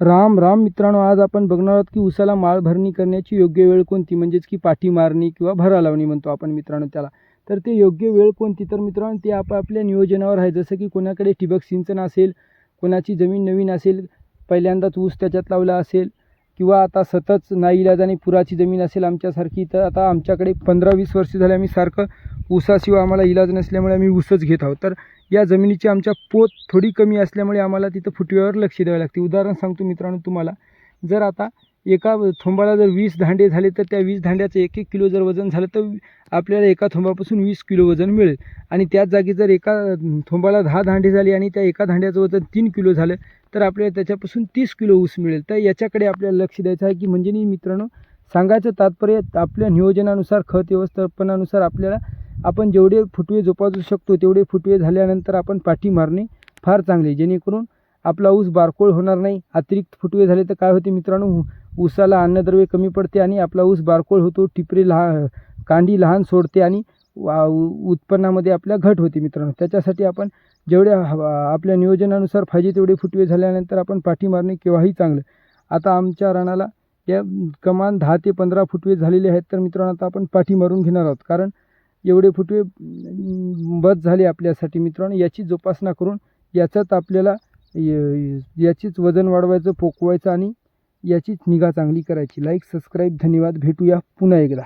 राम राम मित्रांनो, आज आपण बघणार आहोत की उसाला माळ भरणी करण्याची योग्य वेळ कोणती, म्हणजेच की पाठी मारणी किंवा भरा लावणी म्हणतो आपण मित्रांनो त्याला. तर ते योग्य वेळ कोणती, तर मित्रांनो ते आपापल्या नियोजनावर आहे. जसं की कोणाकडे ठिबक सिंचन असेल, कोणाची जमीन नवीन असेल, पहिल्यांदाच ऊस त्याच्यात लावला असेल, किंवा आता सतत नाईलाजाने पुराची जमीन असेल आमच्यासारखी. तर आता आमच्याकडे 15-20 वर्ष झाले आम्ही सारखं ऊसाशिवाय आम्हाला इलाज नसल्यामुळे आम्ही ऊसच घेत आहोत. तर या जमिनीची आमच्या पोत थोडी कमी असल्यामुळे आम्हाला तिथं फुटव्यावर लक्ष द्यावे लागते. उदाहरण सांगतो मित्रांनो तुम्हाला, जर आता एका थोंबाला जर 20 धांडे झाले, तर त्या 20 धांड्याचं 1-1 किलो जर वजन झालं, तर आपल्याला एका थोंबापासून 20 किलो वजन मिळेल. आणि त्याच जागी जर एका थोंबाला 10 धांडे झाले आणि त्या एका धांड्याचं वजन 3 किलो झालं, तर आपल्याला त्याच्यापासून 30 किलो ऊस मिळेल. तर याच्याकडे आपल्याला लक्ष द्यायचं आहे. की म्हणजे मित्रांनो, सांगायचं तात्पर्य आपल्या नियोजनानुसार, खत व्यवस्थापनानुसार आपण जेवढे फुटवे जोपासू शकतो तेवढे फुटवे झाल्यानंतर आपण पाठी मारणे फार चांगले, जेणेकरून आपला ऊस बारकोळ होणार नाही. अतिरिक्त फुटवे झाले तर काय होते मित्रांनो, ऊसाला अन्नद्रव्य कमी पडते आणि आपला ऊस बारकोळ होतो, टिपरे कांडी लहान सोडते आणि उत्पन्नामध्ये आपल्या घट होते मित्रांनो. त्याच्यासाठी आपण जेवढे आपल्या नियोजनानुसार पाहिजे तेवढे फुटवे झाल्यानंतर आपण पाठी मारणे केव्हाही चांगलं. आता आमच्या रानाला या कमान 10 ते 15 फुटवे झालेले आहेत. तर मित्रांनो आता आपण पाठी मारून घेणार आहोत, कारण एवढे फुटवे बस झाले आपल्यासाठी मित्रांनो. याची जोपासना करून याच्यात आपल्याला याचीच वजन वाढवायचं, पोकवायचं आणि याचीच निगा चांगली करायची. लाईक, सबस्क्राईब, धन्यवाद. भेटूया पुन्हा एकदा.